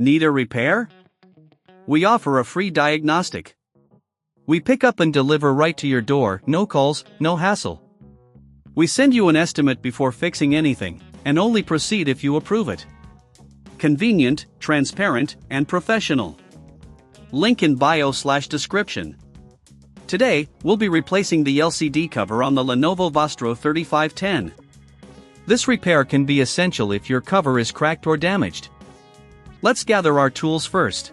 Need a repair? We offer a free diagnostic. We pick up and deliver right to your door, no calls, no hassle. We send you an estimate before fixing anything, and only proceed if you approve it. Convenient, transparent, and professional. Link in bio/description. Today, we'll be replacing the LCD cover on the Lenovo Vostro 3510. This repair can be essential if your cover is cracked or damaged. Let's gather our tools first.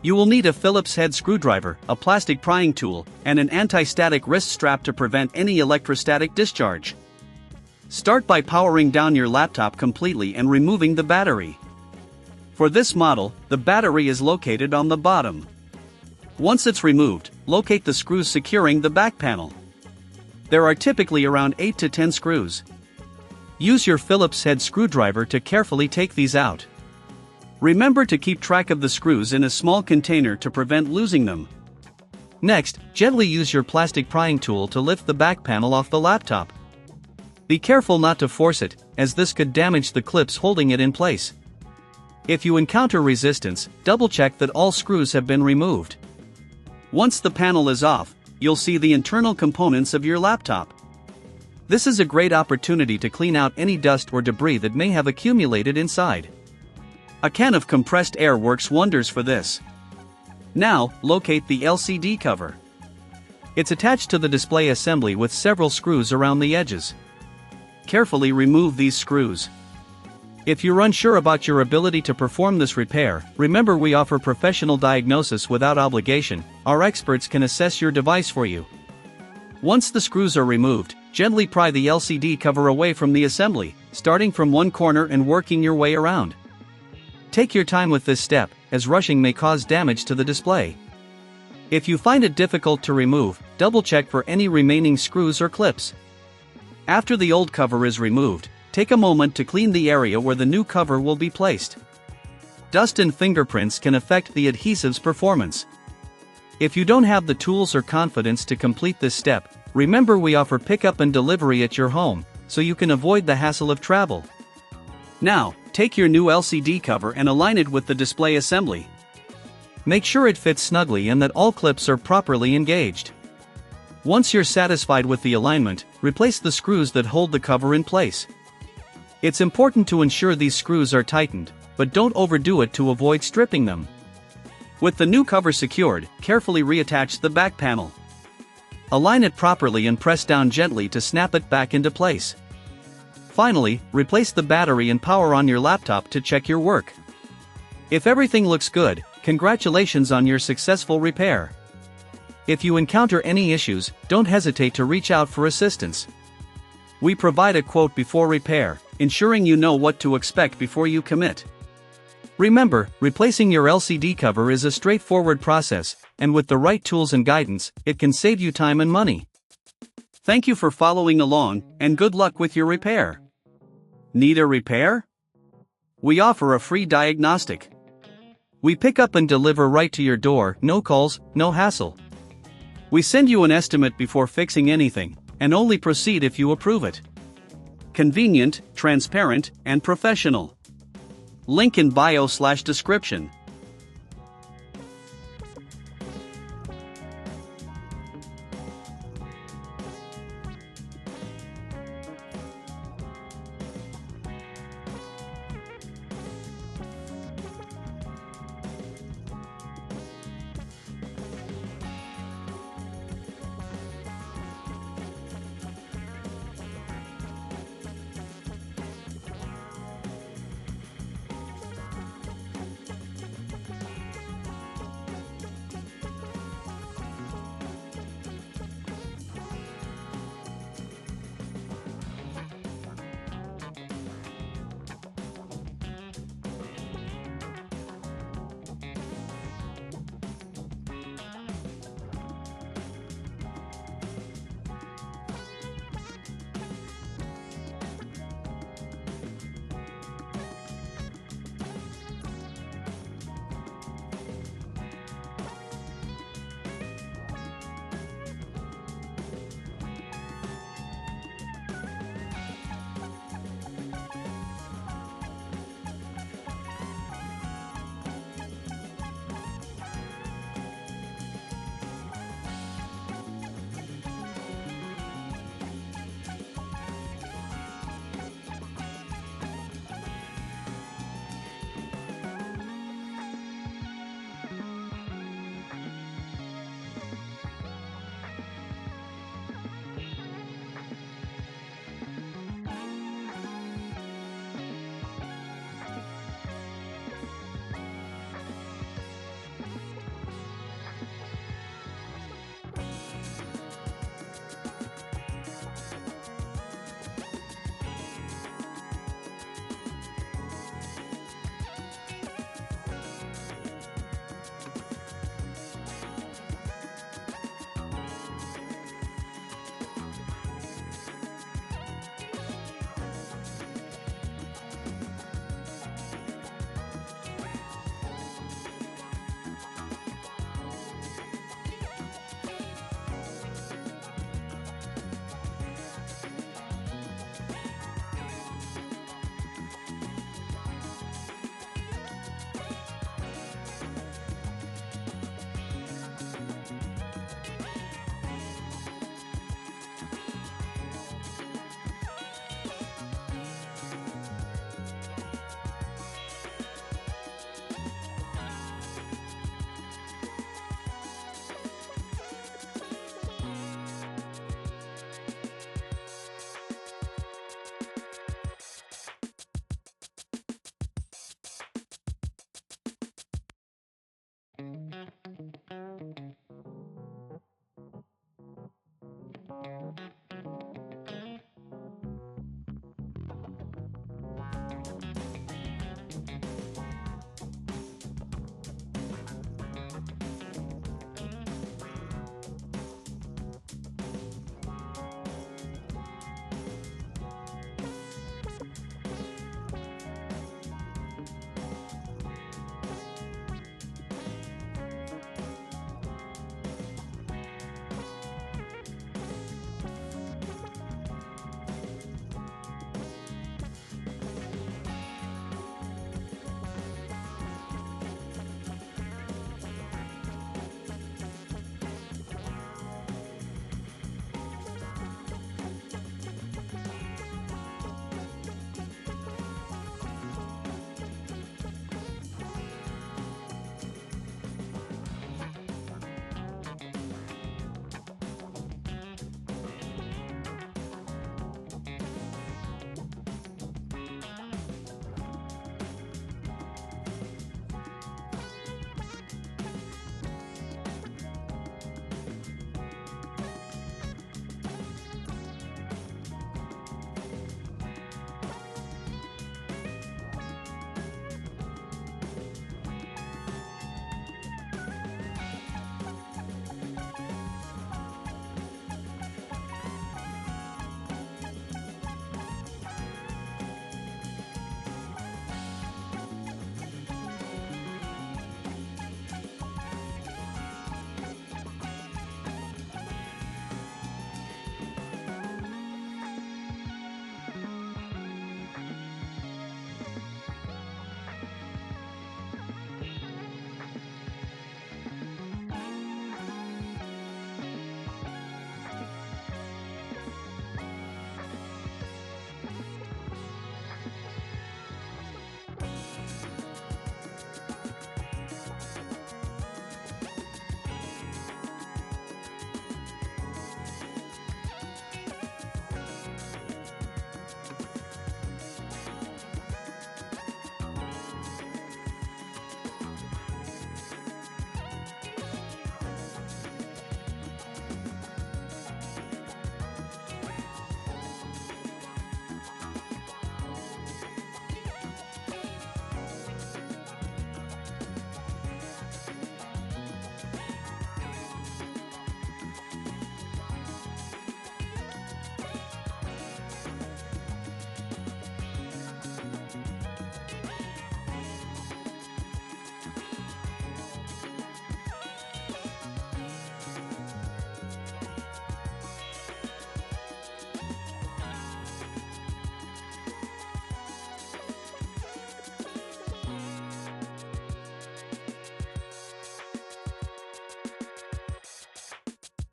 You will need a Phillips head screwdriver, a plastic prying tool, and an anti-static wrist strap to prevent any electrostatic discharge. Start by powering down your laptop completely and removing the battery. For this model, the battery is located on the bottom. Once it's removed, locate the screws securing the back panel. There are typically around 8 to 10 screws. Use your Phillips head screwdriver to carefully take these out. Remember to keep track of the screws in a small container to prevent losing them. Next, gently use your plastic prying tool to lift the back panel off the laptop. Be careful not to force it, as this could damage the clips holding it in place. If you encounter resistance, double-check that all screws have been removed. Once the panel is off, you'll see the internal components of your laptop. This is a great opportunity to clean out any dust or debris that may have accumulated inside. A can of compressed air works wonders for this. Now, locate the LCD cover. It's attached to the display assembly with several screws around the edges. Carefully remove these screws. If you're unsure about your ability to perform this repair, remember we offer professional diagnosis without obligation. Our experts can assess your device for you. Once the screws are removed, gently pry the LCD cover away from the assembly, starting from one corner and working your way around. Take your time with this step, as rushing may cause damage to the display. If you find it difficult to remove, double-check for any remaining screws or clips. After the old cover is removed, take a moment to clean the area where the new cover will be placed. Dust and fingerprints can affect the adhesive's performance. If you don't have the tools or confidence to complete this step, remember we offer pickup and delivery at your home, so you can avoid the hassle of travel. Now, take your new LCD cover and align it with the display assembly. Make sure it fits snugly and that all clips are properly engaged. Once you're satisfied with the alignment, replace the screws that hold the cover in place. It's important to ensure these screws are tightened, but don't overdo it to avoid stripping them. With the new cover secured, carefully reattach the back panel. Align it properly and press down gently to snap it back into place. Finally, replace the battery and power on your laptop to check your work. If everything looks good, congratulations on your successful repair. If you encounter any issues, don't hesitate to reach out for assistance. We provide a quote before repair, ensuring you know what to expect before you commit. Remember, replacing your LCD cover is a straightforward process, and with the right tools and guidance, it can save you time and money. Thank you for following along, and good luck with your repair. Need a repair? We offer a free diagnostic. We pick up and deliver right to your door, no calls, no hassle. We send you an estimate before fixing anything, and only proceed if you approve it. Convenient, transparent, and professional. Link in bio/description.